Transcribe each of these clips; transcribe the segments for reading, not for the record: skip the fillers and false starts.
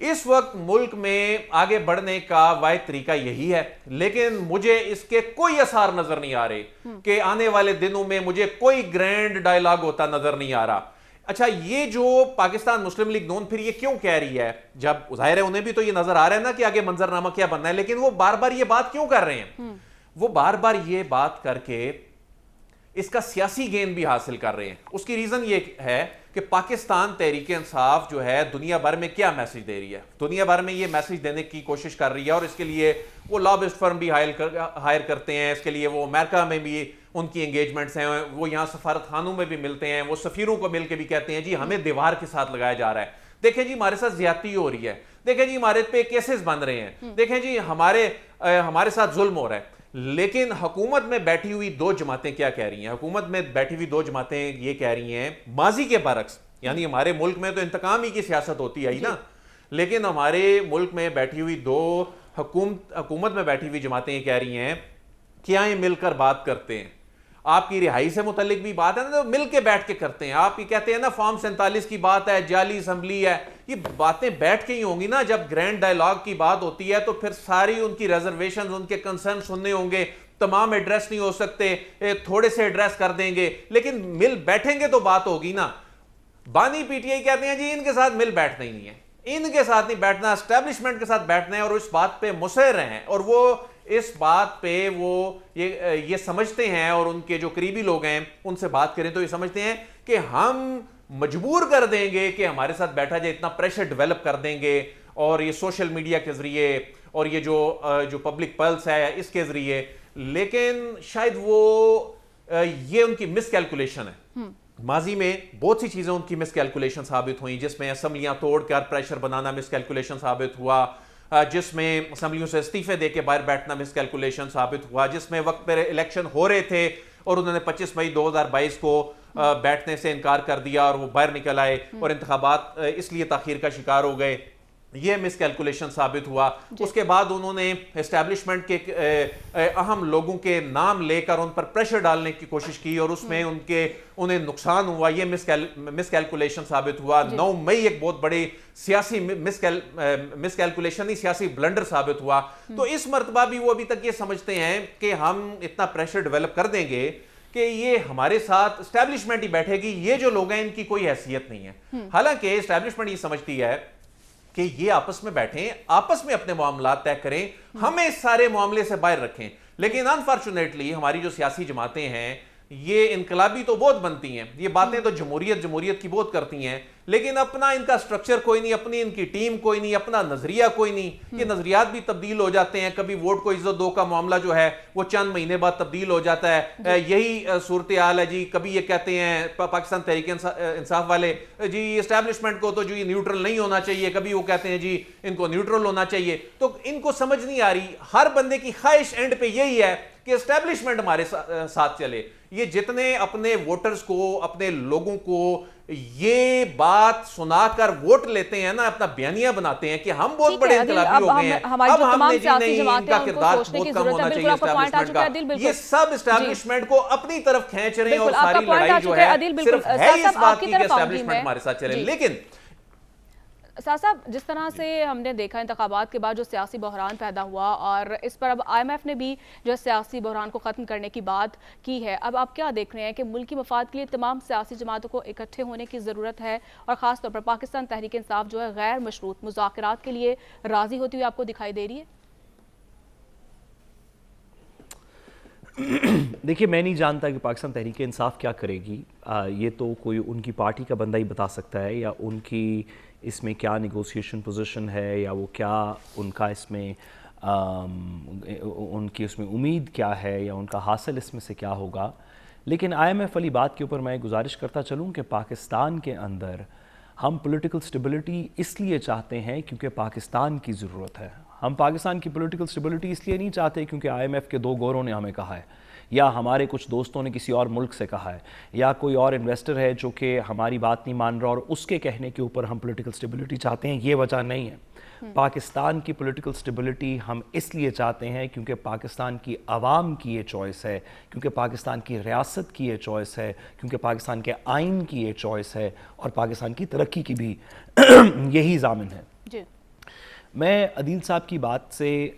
اس وقت ملک میں آگے بڑھنے کا واحد طریقہ یہی ہے، لیکن مجھے اس کے کوئی اثار نظر نہیں آ رہے کہ آنے والے دنوں میں مجھے کوئی گرینڈ ڈائلاگ ہوتا نظر نہیں آ رہا۔ اچھا، یہ جو پاکستان مسلم لیگ نون پھر یہ کیوں کہہ رہی ہے، جب ظاہر ہے انہیں بھی تو یہ نظر آ رہا ہے نا کہ آگے منظر نامہ کیا بننا ہے، لیکن وہ بار بار یہ بات کیوں کر رہے ہیں؟ وہ بار بار یہ بات کر کے اس کا سیاسی گین بھی حاصل کر رہے ہیں۔ اس کی ریزن یہ ہے کہ پاکستان تحریک انصاف جو ہے دنیا بھر میں کیا میسج دے رہی ہے، دنیا بھر میں یہ میسج دینے کی کوشش کر رہی ہے، اور اس کے لیے وہ لابسٹ فرم بھی ہائر کرتے ہیں، اس کے لیے وہ امریکہ میں بھی ان کی انگیجمنٹس ہیں، وہ یہاں سفارت خانوں میں بھی ملتے ہیں، وہ سفیروں کو مل کے بھی کہتے ہیں جی ہمیں دیوار کے ساتھ لگایا جا رہا ہے، دیکھیں جی ہمارے ساتھ زیادتی ہو رہی ہے، دیکھیں جی ہمارے پہ کیسز بن رہے ہیں، دیکھیں جی ہمارے ساتھ ظلم ہو رہا ہے۔ لیکن حکومت میں بیٹھی ہوئی دو جماعتیں کیا کہہ رہی ہیں؟ حکومت میں بیٹھی ہوئی دو جماعتیں یہ کہہ رہی ہیں ماضی کے برعکس، یعنی ہمارے ملک میں تو انتقام ہی کی سیاست ہوتی ہے نا، لیکن ہمارے ملک میں بیٹھی ہوئی دو حکومت میں بیٹھی ہوئی جماعتیں یہ کہہ رہی ہیں کہ آئیں مل کر بات کرتے ہیں، آپ کی رہائی سے متعلق بھی بات ہے نا، تو مل کے بیٹھ کے کرتے ہیں۔ آپ یہ کہتے ہیں نا فارم 47 کی بات ہے، جعلی اسمبلی ہے، یہ باتیں بیٹھ کے ہی ہوں گی نا۔ جب گرینڈ ڈائلاگ کی بات ہوتی ہے تو پھر ساری ان کی ریزرویشنز، ان کے کنسرن سننے ہوں گے، تمام ایڈریس نہیں ہو سکتے، تھوڑے سے ایڈریس کر دیں گے، لیکن مل بیٹھیں گے تو بات ہوگی نا۔ بانی پی ٹی آئی کہتے ہیں جی ان کے ساتھ مل بیٹھنا ہی نہیں ہے، ان کے ساتھ نہیں بیٹھنا، اسٹیبلشمنٹ کے ساتھ بیٹھنا ہے، اور اس بات پہ مصر ہیں، اور وہ اس بات پہ وہ یہ سمجھتے ہیں، اور ان کے جو قریبی لوگ ہیں ان سے بات کریں تو یہ سمجھتے ہیں کہ ہم مجبور کر دیں گے کہ ہمارے ساتھ بیٹھا جائے، اتنا پریشر ڈیولپ کر دیں گے، اور یہ سوشل میڈیا کے ذریعے اور یہ جو پبلک پلس ہے اس کے ذریعے۔ لیکن شاید یہ ان کی مس کیلکولیشن ہے۔ ماضی میں بہت سی چیزیں ان کی مس کیلکولیشن ثابت ہوئیں، جس میں اسمبلیاں توڑ کر پریشر بنانا مس کیلکولیشن ثابت ہوا، جس میں اسمبلیوں سے استعفے دے کے باہر بیٹھنا مس کیلکولیشن ثابت ہوا، جس میں وقت پر الیکشن ہو رہے تھے اور انہوں نے 25 مئی 2022 کو بیٹھنے سے انکار کر دیا اور وہ باہر نکل آئے اور انتخابات اس لیے تاخیر کا شکار ہو گئے، یہ مس کیلکولیشن ثابت ہوا۔ اس کے بعد انہوں نے اسٹیبلشمنٹ کے اہم لوگوں کے نام لے کر ان پر پریشر ڈالنے کی کوشش کی، اور اس میں انہیں نقصان ہوا، یہ مس کیلکولیشن ثابت ہوا۔ 9 مئی ایک بہت بڑی سیاسی مس کیلکولیشن نہیں، سیاسی بلنڈر ثابت ہوا۔ تو اس مرتبہ بھی وہ ابھی تک یہ سمجھتے ہیں کہ ہم اتنا پریشر ڈیولپ کر دیں گے کہ یہ ہمارے ساتھ اسٹیبلشمنٹ ہی بیٹھے گی، یہ جو لوگ ہیں ان کی کوئی حیثیت نہیں ہے۔ حالانکہ اسٹیبلشمنٹ یہ سمجھتی ہے کہ یہ آپس میں بیٹھیں، آپس میں اپنے معاملات طے کریں، ہمیں اس سارے معاملے سے باہر رکھیں، لیکن انفارچونیٹلی ہماری جو سیاسی جماعتیں ہیں یہ انقلابی تو بہت بنتی ہیں، یہ باتیں تو جمہوریت کی بہت کرتی ہیں، لیکن اپنا ان کا سٹرکچر کوئی نہیں، اپنی ان کی ٹیم کوئی نہیں، اپنا نظریہ کوئی نہیں۔ یہ نظریات بھی تبدیل ہو جاتے ہیں، کبھی ووٹ کو عزت دو کا معاملہ جو ہے وہ چند مہینے بعد تبدیل ہو جاتا ہے۔ یہی صورتحال ہے جی، کبھی یہ کہتے ہیں پاکستان تحریک انصاف والے جی اسٹیبلشمنٹ کو تو جو یہ نیوٹرل نہیں ہونا چاہیے، کبھی وہ کہتے ہیں جی ان کو نیوٹرل ہونا چاہیے۔ تو ان کو سمجھ نہیں آ رہی، ہر بندے کی خواہش اینڈ پہ یہی ہے کہ اسٹیبلشمنٹ ہمارے ساتھ چلے۔ یہ جتنے اپنے ووٹرز کو، اپنے لوگوں کو یہ بات سنا کر ووٹ لیتے ہیں نا، اپنا بیانیہ بناتے ہیں کہ ہم بہت بڑے انقلابی ہو گئے ہیں، اب ہم نے جی نہیں، ان کا کردار بہت کم ہونا چاہیے اسٹیبلشمنٹ کا، یہ سب اسٹیبلشمنٹ کو اپنی طرف کھینچ رہے ہیں، اور ساری لڑائی جو ہے صرف ہے اس بات کی کہ اسٹیبلشمنٹ ہمارے ساتھ چلے۔ لیکن صاحب جس طرح سے ہم نے دیکھا انتخابات کے بعد جو سیاسی بحران پیدا ہوا، اور اس پر اب IMF نے بھی جو سیاسی بحران کو ختم کرنے کی بات کی ہے، اب آپ کیا دیکھ رہے ہیں کہ ملکی مفاد کے لیے تمام سیاسی جماعتوں کو اکٹھے ہونے کی ضرورت ہے، اور خاص طور پر پاکستان تحریک انصاف جو ہے غیر مشروط مذاکرات کے لیے راضی ہوتی ہوئی آپ کو دکھائی دے رہی ہے؟ دیکھیے، میں نہیں جانتا کہ پاکستان تحریک انصاف کیا کرے گی، یہ تو کوئی ان کی پارٹی کا بندہ ہی بتا سکتا ہے، یا ان کی اس میں کیا نیگوسیشن پوزیشن ہے، یا وہ کیا ان کا اس میں ان کی اس میں امید کیا ہے، یا ان کا حاصل اس میں سے کیا ہوگا۔ لیکن IMF والی بات کے اوپر میں گزارش کرتا چلوں کہ پاکستان کے اندر ہم پولیٹیکل سٹیبلٹی اس لیے چاہتے ہیں کیونکہ پاکستان کی ضرورت ہے۔ ہم پاکستان کی پولیٹیکل سٹیبلٹی اس لیے نہیں چاہتے کیونکہ IMF کے 2 گوروں نے ہمیں کہا ہے، یا ہمارے کچھ دوستوں نے کسی اور ملک سے کہا ہے، یا کوئی اور انویسٹر ہے جو کہ ہماری بات نہیں مان رہا اور اس کے کہنے کے اوپر ہم پولیٹیکل سٹیبلٹی چاہتے ہیں، یہ وجہ نہیں ہے۔ پاکستان کی پولیٹیکل سٹیبلٹی ہم اس لیے چاہتے ہیں کیونکہ پاکستان کی عوام کی یہ چوائس ہے، کیونکہ پاکستان کی ریاست کی یہ چوائس ہے، کیونکہ پاکستان کے آئین کی یہ چوائس ہے، اور پاکستان کی ترقی کی بھی یہی ضامن ہے۔ جی میں عدیل صاحب کی بات سے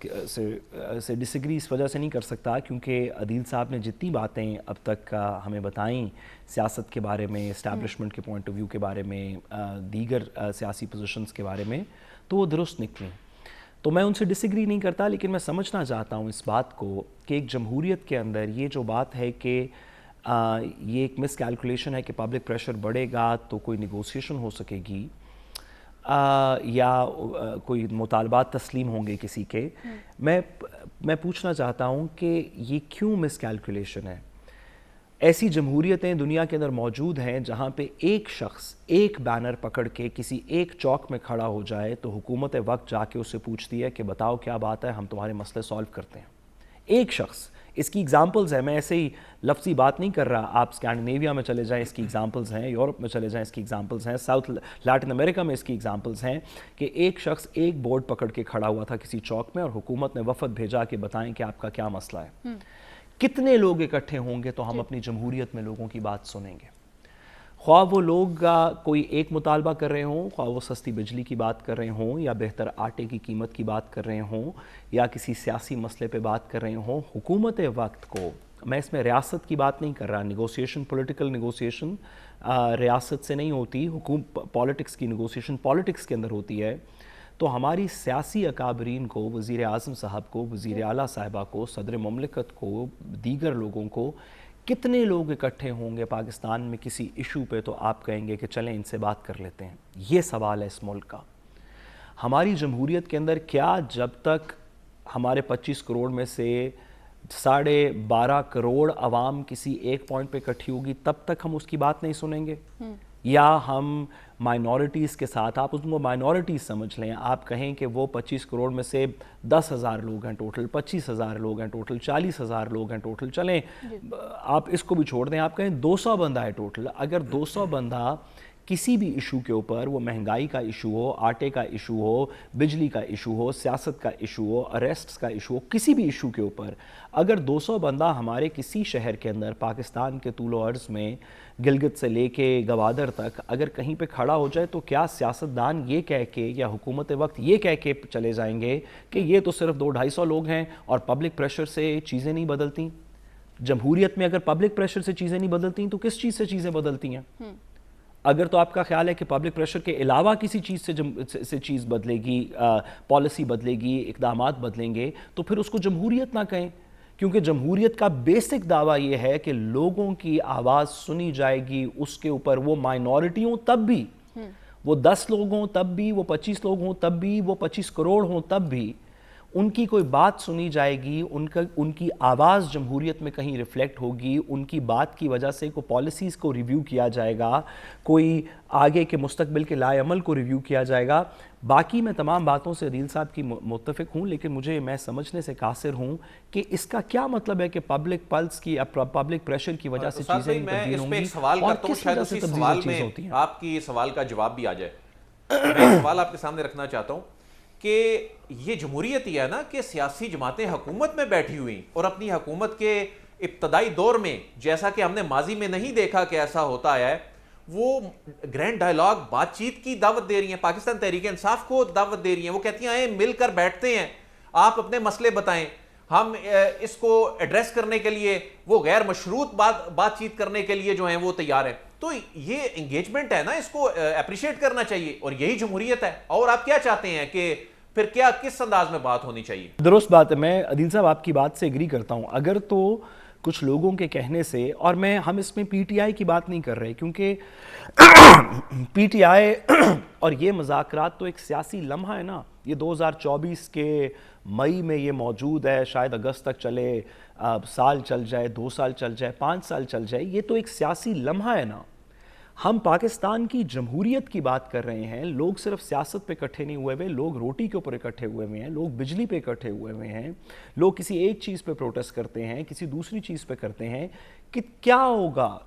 ڈس ایگری اس وجہ سے نہیں کر سکتا کیونکہ عدیل صاحب نے جتنی باتیں اب تک ہمیں بتائیں سیاست کے بارے میں، اسٹیبلشمنٹ کے پوائنٹ آف ویو کے بارے میں، دیگر سیاسی پوزیشنز کے بارے میں، تو وہ درست نکلیں. تو میں ان سے ڈس ایگری نہیں کرتا، لیکن میں سمجھنا چاہتا ہوں اس بات کو کہ ایک جمہوریت کے اندر یہ جو بات ہے کہ یہ ایک مس کیلکولیشن ہے کہ پبلک پریشر بڑھے گا تو کوئی نیگوسیشن ہو سکے گی یا کوئی مطالبات تسلیم ہوں گے کسی کے. میں پوچھنا چاہتا ہوں کہ یہ کیوں مس کیلکولیشن ہے؟ ایسی جمہوریتیں دنیا کے اندر موجود ہیں جہاں پہ ایک شخص ایک بینر پکڑ کے کسی ایک چوک میں کھڑا ہو جائے تو حکومت وقت جا کے اسے پوچھتی ہے کہ بتاؤ کیا بات ہے، ہم تمہارے مسئلے سالو کرتے ہیں. ایک شخص. اس کی اگزامپلز ہیں، میں ایسے ہی لفظی بات نہیں کر رہا. آپ اسکینڈینیویا میں چلے جائیں، اس کی اگزامپلز ہیں. یورپ میں چلے جائیں، اس کی اگزامپلز ہیں. ساؤتھ لیٹن امریکہ میں اس کی اگزامپلز ہیں کہ ایک شخص ایک بورڈ پکڑ کے کھڑا ہوا تھا کسی چوک میں اور حکومت نے وفد بھیجا کہ بتائیں کہ آپ کا کیا مسئلہ ہے. کتنے لوگ اکٹھے ہوں گے تو ہم اپنی جمہوریت میں لوگوں کی بات سنیں گے؟ خواہ وہ لوگ کوئی ایک مطالبہ کر رہے ہوں، خواہ وہ سستی بجلی کی بات کر رہے ہوں یا بہتر آٹے کی قیمت کی بات کر رہے ہوں یا کسی سیاسی مسئلے پہ بات کر رہے ہوں، حکومت وقت کو، میں اس میں ریاست کی بات نہیں کر رہا، نیگوسیشن، پولیٹیکل نیگوسیشن ریاست سے نہیں ہوتی، پالیٹکس کی نیگوسیشن پالیٹکس کے اندر ہوتی ہے. تو ہماری سیاسی اکابرین کو، وزیر اعظم صاحب کو، وزیر اعلیٰ صاحبہ کو، صدر مملکت کو، دیگر لوگوں کو، کتنے لوگ اکٹھے ہوں گے پاکستان میں کسی ایشو پہ تو آپ کہیں گے کہ چلیں ان سے بات کر لیتے ہیں؟ یہ سوال ہے اس ملک کا. ہماری جمہوریت کے اندر کیا جب تک ہمارے 25 کروڑ میں سے 12.5 کروڑ عوام کسی ایک پوائنٹ پہ اکٹھی ہوگی تب تک ہم اس کی بات نہیں سنیں گے؟ یا ہم مائنورٹیز کے ساتھ، آپ اس کو مائنورٹیز سمجھ لیں، آپ کہیں کہ وہ 25 کروڑ میں سے 10,000 لوگ ہیں ٹوٹل، 25,000 لوگ ہیں ٹوٹل، 40,000 لوگ ہیں ٹوٹل، چلیں آپ اس کو بھی چھوڑ دیں، آپ کہیں 200 بندہ ہے ٹوٹل. اگر 200 بندہ کسی بھی ایشو کے اوپر، وہ مہنگائی کا ایشو ہو، آٹے کا ایشو ہو، بجلی کا ایشو ہو، سیاست کا ایشو ہو، اریسٹس کا ایشو ہو، کسی بھی ایشو کے اوپر اگر 200 بندہ ہمارے کسی شہر کے اندر پاکستان کے طول و عرض میں گلگت سے لے کے گوادر تک اگر کہیں پہ کھڑا ہو جائے تو کیا سیاستدان یہ کہہ کے یا حکومت وقت یہ کہہ کے چلے جائیں گے کہ یہ تو صرف 200-250 لوگ ہیں اور پبلک پریشر سے چیزیں نہیں بدلتی؟ جمہوریت میں اگر پبلک پریشر سے چیزیں نہیں بدلتی تو کس چیز سے چیزیں بدلتی ہیں؟ اگر تو آپ کا خیال ہے کہ پبلک پریشر کے علاوہ کسی چیز سے چیز بدلے گی، پالیسی بدلے گی، اقدامات بدلیں گے، تو پھر اس کو جمہوریت نہ کہیں. کیونکہ جمہوریت کا بیسک دعویٰ یہ ہے کہ لوگوں کی آواز سنی جائے گی، اس کے اوپر وہ مائنورٹی ہوں تب بھی، وہ 10 لوگ ہوں تب بھی، وہ 25 لوگ ہوں تب بھی، وہ 25 کروڑ ہوں تب بھی، ان کی کوئی بات سنی جائے گی، ان کی آواز جمہوریت میں کہیں ریفلیکٹ ہوگی، ان کی بات کی وجہ سے کوئی پالیسیز کو ریویو کیا جائے گا، کوئی آگے کے مستقبل کے لائے عمل کو ریویو کیا جائے گا. باقی میں تمام باتوں سے عدیل صاحب کی متفق ہوں، لیکن میں سمجھنے سے قاصر ہوں کہ اس کا کیا مطلب ہے کہ پبلک پلس کی، پبلک پریشر کی وجہ سے چیزیں نہیں تبدیل ہوں گی، اور کس وجہ سے تبدیل چیزیں ہوتی ہیں. آپ کی سوال کا جواب بھی آ جائے. میں سوال آپ کے سامنے رکھنا چاہتا ہوں کہ یہ جمہوریت ہی ہے نا کہ سیاسی جماعتیں حکومت میں بیٹھی ہوئی اور اپنی حکومت کے ابتدائی دور میں، جیسا کہ ہم نے ماضی میں نہیں دیکھا کہ ایسا ہوتا آیا ہے، وہ گرینڈ ڈائیلاگ، بات چیت کی دعوت دے رہی ہیں، پاکستان تحریک انصاف کو دعوت دے رہی ہیں. وہ کہتی ہیں آئیں مل کر بیٹھتے ہیں، آپ اپنے مسئلے بتائیں، ہم اس کو ایڈریس کرنے کے لیے، وہ غیر مشروط بات چیت کرنے کے لیے جو ہیں وہ تیار ہیں. تو یہ انگیجمنٹ ہے نا، اس کو اپریشیٹ کرنا چاہیے، اور یہی جمہوریت ہے. اور آپ کیا چاہتے ہیں کہ پھر کیا کس انداز میں بات ہونی چاہیے؟ درست بات ہے. میں عدیل صاحب آپ کی بات سے ایگری کرتا ہوں. اگر تو کچھ لوگوں کے کہنے سے، اور ہم اس میں پی ٹی آئی کی بات نہیں کر رہے، کیونکہ پی ٹی آئی اور یہ مذاکرات تو ایک سیاسی لمحہ ہے نا. یہ 2024 کے مئی میں یہ موجود ہے، شاید اگست تک چلے، سال چل جائے، 2 سال چل جائے، 5 سال چل جائے، یہ تو ایک سیاسی لمحہ ہے نا. ہم پاکستان کی جمہوریت کی بات کر رہے ہیں. لوگ صرف سیاست پہ اکٹھے نہیں ہوئے ہوئے، لوگ روٹی کے اوپر اکٹھے ہوئے ہوئے ہیں، لوگ بجلی پہ اکٹھے ہوئے ہوئے ہیں، لوگ کسی ایک چیز پہ پروٹیسٹ کرتے ہیں، کسی دوسری چیز پہ کرتے ہیں. کہ کیا ہوگا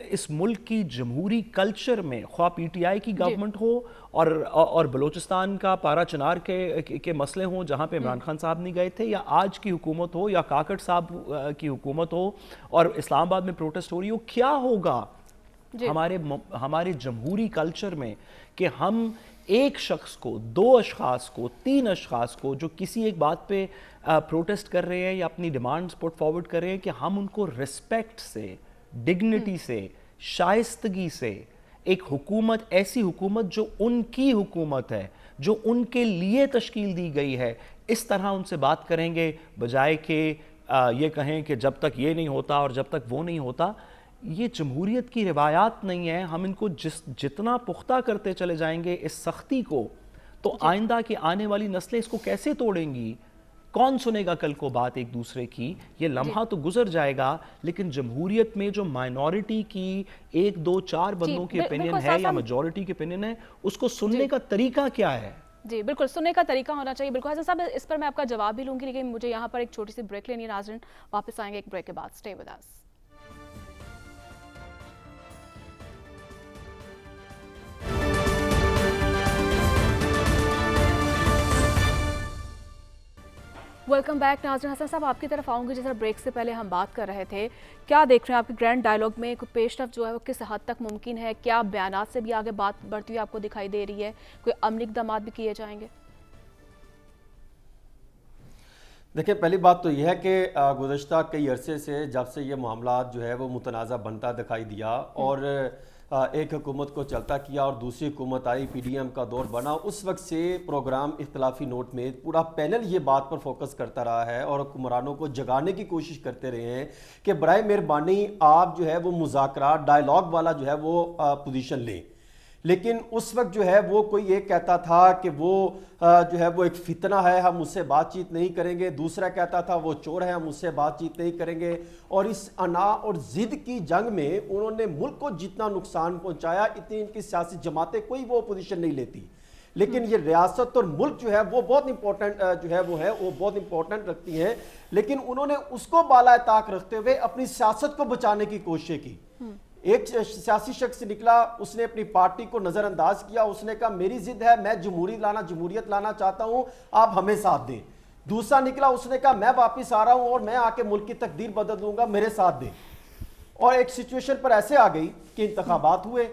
اس ملک کی جمہوری کلچر میں، خواہ پی ٹی آئی کی گورنمنٹ ہو اور بلوچستان کا پارا چنار کے مسئلے ہوں جہاں پہ عمران خان صاحب نہیں گئے تھے، یا آج کی حکومت ہو، یا کاکڑ صاحب کی حکومت ہو اور اسلام آباد میں پروٹیسٹ ہو رہی ہو، کیا ہوگا ہمارے جمہوری کلچر میں کہ ہم ایک شخص کو، 2 اشخاص کو، 3 اشخاص کو جو کسی ایک بات پہ پروٹیسٹ کر رہے ہیں یا اپنی ڈیمانڈز پٹ فارورڈ کر رہے ہیں، کہ ہم ان کو ریسپیکٹ سے، ڈگنیٹی سے، شائستگی سے، ایک حکومت، ایسی حکومت جو ان کی حکومت ہے، جو ان کے لیے تشکیل دی گئی ہے، اس طرح ان سے بات کریں گے، بجائے کہ یہ کہیں کہ جب تک یہ نہیں ہوتا اور جب تک وہ نہیں ہوتا. یہ جمہوریت کی روایات نہیں ہیں. ہم ان کو جتنا پختہ کرتے چلے جائیں گے اس سختی کو، تو آئندہ کی آنے والی نسلیں اس کو کیسے توڑیں گی؟ کون سنے گا کل کو بات ایک دوسرے کی؟ یہ لمحہ تو گزر جائے گا، لیکن جمہوریت میں جو مائنورٹی کی 1 2 4 بندوں کی اپینین ہے یا میجورٹی کی اپینین ہے، اس کو سننے کا طریقہ کیا ہے؟ جی بالکل، سننے کا طریقہ ہونا چاہیے. بالکل حسن صاحب، اس پر میں آپ کا جواب بھی لوں گی، لیکن مجھے یہاں پر ایک چھوٹی سی بریک لینی ہے. ناظرین واپس آئیں گے ایک بریک کے بعد. Stay with us. Welcome back. ناظرین، حسن صاحب آپ کی طرف آؤں گی. جیسا بریک سے پہلے ہم بات کر رہے تھے، کیا دیکھ رہے ہیں آپ کے گرینڈ ڈائیلاگ میں کوئی پیش رفت جو ہے وہ کس حد تک ممکن ہے؟ کیا بیانات سے بھی آگے بات بڑھتی ہوئی آپ کو دکھائی دے رہی ہے؟ کوئی عملی اقدامات بھی کیے جائیں گے؟ دیکھیں، پہلی بات تو یہ ہے کہ گزشتہ کئی عرصے سے جب سے یہ معاملات جو ہے وہ متنازع بنتا دکھائی دیا اور ایک حکومت کو چلتا کیا اور دوسری حکومت آئی، پی ڈی ایم کا دور بنا، اس وقت سے پروگرام اختلافی نوٹ میں پورا پینل یہ بات پر فوکس کرتا رہا ہے اور حکمرانوں کو جگانے کی کوشش کرتے رہے ہیں کہ برائے مہربانی آپ جو ہے وہ مذاکرات ڈائیلاگ والا جو ہے وہ پوزیشن لیں. لیکن اس وقت جو ہے وہ کوئی ایک کہتا تھا کہ وہ جو ہے وہ ایک فتنہ ہے، ہم اس سے بات چیت نہیں کریں گے، دوسرا کہتا تھا وہ چور ہے، ہم اس سے بات چیت نہیں کریں گے. اور اس انا اور ضد کی جنگ میں انہوں نے ملک کو جتنا نقصان پہنچایا، اتنی ان کی سیاسی جماعتیں کوئی وہ اپوزیشن نہیں لیتی. لیکن یہ ریاست اور ملک جو ہے وہ بہت امپورٹنٹ جو ہے وہ بہت امپورٹنٹ رکھتی ہیں، لیکن انہوں نے اس کو بالائے طاق رکھتے ہوئے اپنی سیاست کو بچانے کی کوشش کی. ایک سیاسی شخص نکلا، اس نے اپنی پارٹی کو نظر انداز کیا، اس نے کہا میری ضد ہے، میں جمہوریت لانا چاہتا ہوں، آپ ہمیں ساتھ دیں. دوسرا نکلا، اس نے کہا میں واپس آ رہا ہوں اور میں آ کے ملک کی تقدیر بدل دوں گا، میرے ساتھ دیں. اور ایک سچویشن پر ایسے آ گئی کہ انتخابات ہوئے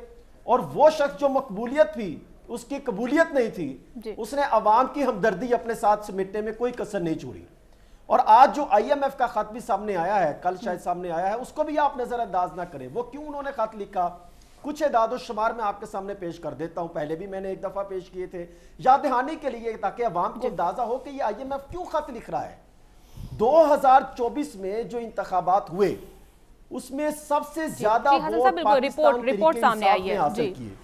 اور وہ شخص جو مقبولیت تھی اس کی قبولیت نہیں تھی، اس نے عوام کی ہمدردی اپنے ساتھ سمیٹنے میں کوئی کسر نہیں چھوڑی. اور آج جو آئی ایم ایف کا خط بھی سامنے آیا ہے، کل شاید سامنے آیا ہے، اس کو بھی آپ نظر انداز نہ کریں. وہ کیوں انہوں نے خط لکھا؟ کچھ اعداد و شمار میں آپ کے سامنے پیش کر دیتا ہوں، پہلے بھی میں نے ایک دفعہ پیش کیے تھے، یاد دہانی کے لیے، تاکہ عوام کو اندازہ ہو کہ یہ آئی ایم ایف کیوں خط لکھ رہا ہے. 2024 میں جو انتخابات ہوئے اس میں سب سے زیادہ ووٹ پاکستان تحریک انصاف نے حاصل کیے.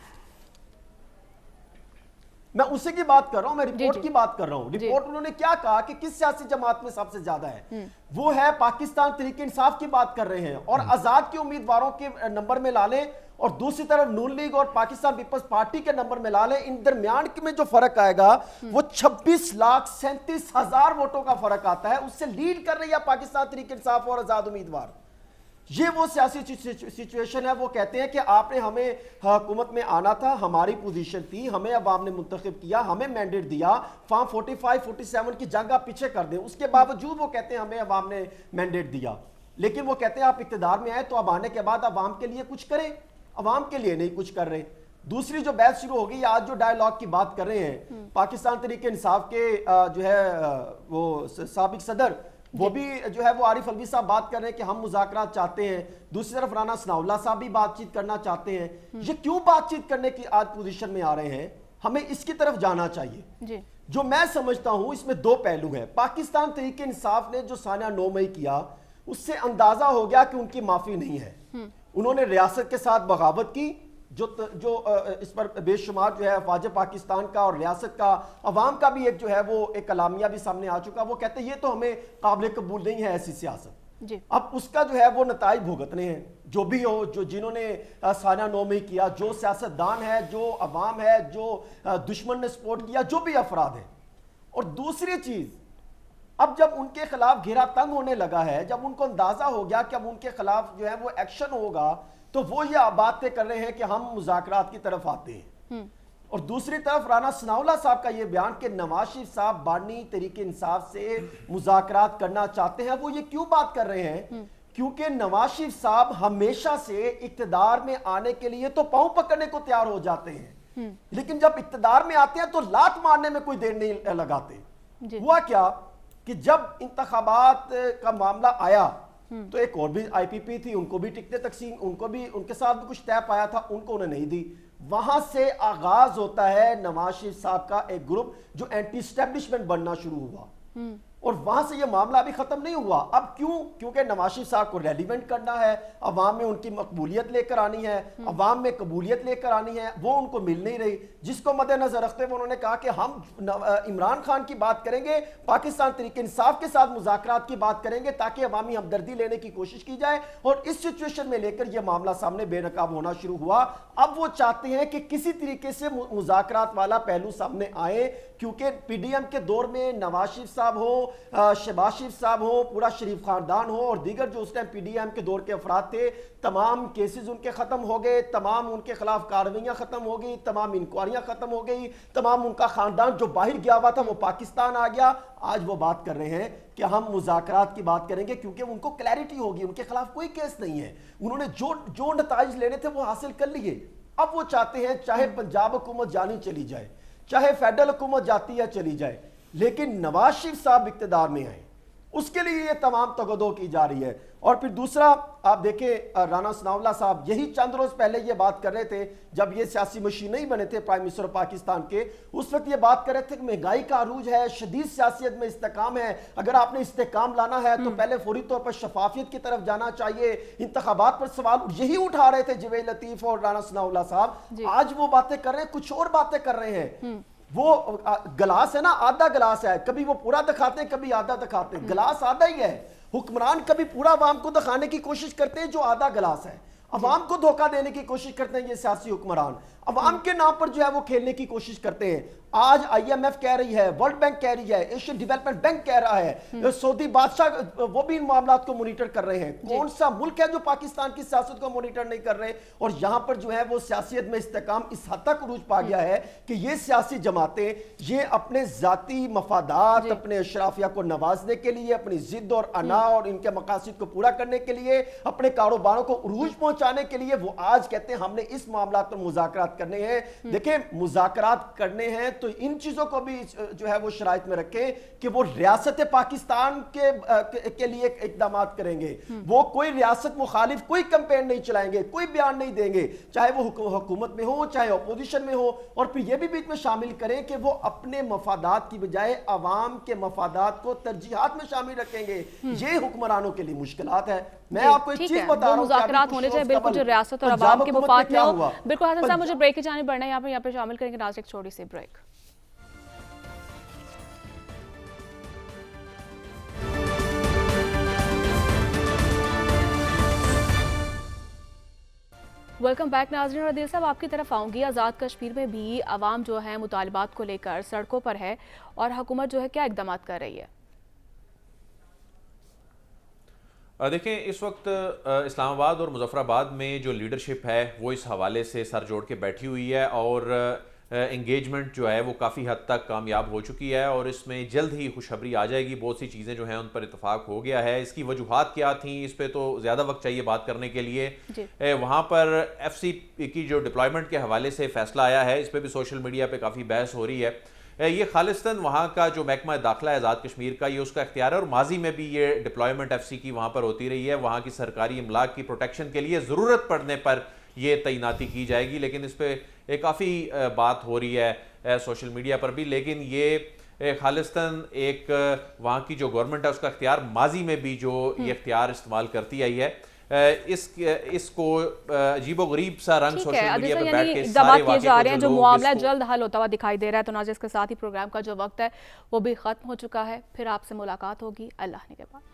میں اسی کی بات کر رہا ہوں، میں رپورٹ کی بات کر رہا ہوں. رپورٹ انہوں نے کیا کہا کہ کس سیاسی جماعت میں سب سے زیادہ ہے، وہ ہے پاکستان تحریک انصاف کی بات کر رہے ہیں. اور آزاد کے امیدواروں کے نمبر میں لا لیں اور دوسری طرف نون لیگ اور پاکستان پیپلز پارٹی کے نمبر میں لا لیں، ان درمیان میں جو فرق آئے گا وہ 26,37,000 ووٹوں کا فرق آتا ہے. اس سے لیڈ کر رہی ہے پاکستان تحریک انصاف اور آزاد امیدوار. یہ وہ سیاسی سچویشن ہے. وہ کہتے ہیں کہ آپ نے ہمیں حکومت میں آنا تھا، ہماری پوزیشن تھی، ہمیں عوام نے منتخب کیا، ہمیں مینڈیٹ دیا، فارم 45 47 کی جنگ آپ پیچھے کر دیں. اس کے باوجود وہ کہتے ہیں ہمیں عوام نے مینڈیٹ دیا. لیکن وہ کہتے ہیں آپ اقتدار میں آئے تو اب آنے کے بعد عوام کے لیے کچھ کریں، عوام کے لیے نہیں کچھ کر رہے. دوسری جو بحث شروع ہو گئی، آج جو ڈائیلاگ کی بات کر رہے ہیں، پاکستان تحریک انصاف کے جو ہے وہ سابق صدر، وہ بھی جو ہے وہ عارف الوی صاحب بات کر رہے ہیں کہ ہم مذاکرات چاہتے ہیں. دوسری طرف رانا ثناء اللہ صاحب بھی بات چیت کرنا چاہتے ہیں. یہ کیوں بات چیت کرنے کی آج پوزیشن میں آ رہے ہیں؟ ہمیں اس کی طرف جانا چاہیے. جو میں سمجھتا ہوں اس میں 2 پہلو ہیں. پاکستان تحریک انصاف نے جو سانحہ 9 مئی کیا، اس سے اندازہ ہو گیا کہ ان کی معافی نہیں ہے. انہوں نے ریاست کے ساتھ بغاوت کی، جو اس پر بے شمار جو ہے افواج پاکستان کا اور ریاست کا، عوام کا بھی ایک جو ہے وہ ایک اعلامیہ بھی سامنے آ چکا. وہ کہتے ہیں یہ تو ہمیں قابل قبول نہیں ہے ایسی سیاست. اب اس کا جو ہے وہ نتائج بھگتنے ہیں. جو بھی ہو، جنہوں نے سانحہ 9 مئی کیا، جو سیاستدان ہے، جو عوام ہے، جو دشمن نے سپورٹ کیا، جو بھی افراد ہیں. اور دوسری چیز، اب جب ان کے خلاف گھیرا تنگ ہونے لگا ہے، جب ان کو اندازہ ہو گیا کہ اب ان کے خلاف جو ہے وہ ایکشن ہوگا، تو وہ یہ باتیں کر رہے ہیں کہ ہم مذاکرات کی طرف آتے ہیں. اور دوسری طرف رانا ثناء اللہ صاحب کا یہ بیان کہ نواز شریف صاحب بانی تحریک انصاف سے مذاکرات کرنا چاہتے ہیں. وہ یہ کیوں بات کر رہے ہیں؟ کیونکہ نواز شریف صاحب ہمیشہ سے اقتدار میں آنے کے لیے تو پاؤں پکڑنے کو تیار ہو جاتے ہیں، لیکن جب اقتدار میں آتے ہیں تو لات مارنے میں کوئی دیر نہیں لگاتے۔ ہوا کیا کہ جب انتخابات کا معاملہ آیا تو ایک اور بھی آئی پی پی تھی، ان کو بھی ٹکٹیں تقسیم، ان کے ساتھ بھی کچھ طے پایا تھا، ان کو انہیں نہیں دی۔ وہاں سے آغاز ہوتا ہے نواز شریف صاحب کا ایک گروپ جو اینٹی اسٹیبلشمنٹ بننا شروع ہوا، اور وہاں سے یہ معاملہ ابھی ختم نہیں ہوا۔ اب کیوں؟ کیونکہ نواز شریف صاحب کو ریلیونٹ کرنا ہے، عوام میں ان کی مقبولیت لے کر آنی ہے، عوام میں قبولیت لے کر آنی ہے، وہ ان کو مل نہیں رہی، جس کو مد نظر رکھتے ہوئے انہوں نے کہا کہ ہم عمران خان کی بات کریں گے، پاکستان تحریک انصاف کے ساتھ مذاکرات کی بات کریں گے تاکہ عوامی ہمدردی لینے کی کوشش کی جائے، اور اس سچویشن میں لے کر یہ معاملہ سامنے بے نقاب ہونا شروع ہوا۔ اب وہ چاہتے ہیں کہ کسی طریقے سے مذاکرات والا پہلو سامنے آئے، کیونکہ پی ڈی ایم کے دور میں نواز شریف صاحب ہو، شہباز شریف صاحب ہو، پورا شریف خاندان ہو، اور دیگر جو اس ٹائم پی ڈی ایم کے دور کے افراد تھے، تمام کیسز ان کے ختم ہو گئے، تمام ان کے خلاف کارروائیاں ختم ہو گئی، تمام انکوائریاں ختم ہو گئی، تمام ان کا خاندان جو باہر گیا ہوا تھا وہ پاکستان آ گیا۔ آج وہ بات کر رہے ہیں کہ ہم مذاکرات کی بات کریں گے، کیونکہ ان کو کلیئرٹی ہوگی، ان کے خلاف کوئی کیس نہیں ہے، انہوں نے جو نتائج لینے تھے وہ حاصل کر لیے۔ اب وہ چاہتے ہیں چاہے پنجاب حکومت جانی چلی جائے، چاہے فیڈرل حکومت جاتی ہے چلی جائے، لیکن نواز شریف صاحب اقتدار میں آئیں، اس کے لیے یہ تمام تگدو کی جا رہی ہے۔ اور پھر دوسرا آپ دیکھیں، رانا ثناء اللہ صاحب یہی چند روز پہلے یہ بات کر رہے تھے جب یہ سیاسی مشین نہیں بنے تھے پرائم منسٹر پاکستان کے، اس وقت یہ بات کر رہے تھے کہ مہنگائی کا عروج ہے، شدید سیاست میں استحکام ہے، اگر آپ نے استحکام لانا ہے تو پہلے فوری طور پر شفافیت کی طرف جانا چاہیے، انتخابات پر سوال یہی اٹھا رہے تھے جویل لطیف اور رانا ثناء اللہ صاحب۔ آج وہ باتیں کر رہے ہیں، کچھ اور باتیں کر رہے ہیں۔ وہ گلاس ہے نا، آدھا گلاس ہے، کبھی وہ پورا دکھاتے ہیں کبھی آدھا دکھاتے ہیں، گلاس آدھا ہی ہے۔ حکمران کبھی پورا عوام کو دکھانے کی کوشش کرتے ہیں جو آدھا گلاس ہے، عوام کو دھوکہ دینے کی کوشش کرتے ہیں یہ سیاسی حکمران، عوام کے نام پر جو ہے وہ کھیلنے کی کوشش کرتے ہیں۔ آج آئی ایم ایف کہہ رہی ہے، ورلڈ بینک کہہ رہی ہے، ایشین ڈیولپمنٹ بینک کہہ رہا ہے، سعودی بادشاہ وہ بھی ان معاملات کو مانیٹر کر رہے ہیں۔ کون سا ملک ہے جو پاکستان کی سیاست کو مانیٹر نہیں کر رہے؟ اور یہاں پر جو ہے وہ سیاست میں استحکام اس حد تک عروج پا گیا ہے کہ یہ سیاسی جماعتیں یہ اپنے ذاتی مفادات، اپنے اشرافیہ کو نوازنے کے لیے، اپنی ضد اور انا اور ان کے مقاصد کو پورا کرنے کے لیے، اپنے کاروباروں کو عروج پہنچانے کے لیے وہ آج کہتے ہیں ہم نے اس معاملات پر مذاکرات کرنے ہیں۔ دیکھیں مذاکرات کرنے ہیں تو ان چیزوں کو بھی جو ہے وہ شرائط میں رکھیں کہ وہ ریاست پاکستان کے لیے اقدامات کریں گے، وہ کوئی ریاست مخالف کوئی کمپین نہیں چلائیں گے، کوئی بیان نہیں دیں گے، چاہے وہ حکومت میں ہو چاہے اپوزیشن میں ہو، اور پھر یہ بھی بیچ میں شامل کریں کہ وہ اپنے مفادات کی بجائے عوام کے مفادات کو ترجیحات میں شامل رکھیں گے۔ یہ حکمرانوں کے لیے مشکلات ہے۔ میں آپ کو ایک چیز بتا رہا ہوں، مذاکرات ہونے چاہیے بالکل جو ریاست اور عوام کے مفاد میں ہو۔ بالکل حسن صاحب مجھے بریک کی جانب بڑھنا ہے، یہاں پہ شامل کریں گے ناظرین ایک چھوٹی سی بریک۔ ویلکم بیک ناظرین، اور عادل صاحب آپ کی طرف آؤں گی۔ آزاد کشمیر میں بھی عوام جو ہے مطالبات کو لے کر سڑکوں پر ہے، اور حکومت جو ہے کیا اقدامات کر رہی ہے؟ دیکھیں اس وقت اسلام آباد اور مظفر آباد میں جو لیڈرشپ ہے وہ اس حوالے سے سر جوڑ کے بیٹھی ہوئی ہے، اور انگیجمنٹ جو ہے وہ کافی حد تک کامیاب ہو چکی ہے، اور اس میں جلد ہی خوشخبری آ جائے گی۔ بہت سی چیزیں جو ہیں ان پر اتفاق ہو گیا ہے۔ اس کی وجوہات کیا تھیں اس پہ تو زیادہ وقت چاہیے بات کرنے کے لیے۔ وہاں پر ایف سی کی جو ڈپلائمنٹ کے حوالے سے فیصلہ آیا ہے، اس پہ بھی سوشل میڈیا پہ کافی بحث ہو رہی ہے۔ یہ خالصتاً وہاں کا جو محکمہ داخلہ ہے آزاد کشمیر کا، یہ اس کا اختیار ہے، اور ماضی میں بھی یہ ڈپلائمنٹ ایف سی کی وہاں پر ہوتی رہی ہے۔ وہاں کی سرکاری املاک کی پروٹیکشن کے لیے ضرورت پڑنے پر یہ تعیناتی کی جائے گی، لیکن اس پہ کافی بات ہو رہی ہے سوشل میڈیا پر بھی۔ لیکن یہ خالصتاً ایک وہاں کی جو گورنمنٹ ہے اس کا اختیار، ماضی میں بھی جو یہ اختیار استعمال کرتی آئی ہے، اس کو عجیب و غریب سا رنگ سوشل میڈیا پر بیٹھ کے سارے کیے جا رہے ہیں، جو معاملہ جلد حل ہوتا ہوا دکھائی دے رہا ہے۔ تو ناظرین اس کے ساتھ ہی پروگرام کا جو وقت ہے وہ بھی ختم ہو چکا ہے، پھر آپ سے ملاقات ہوگی اللہ نے کے بعد۔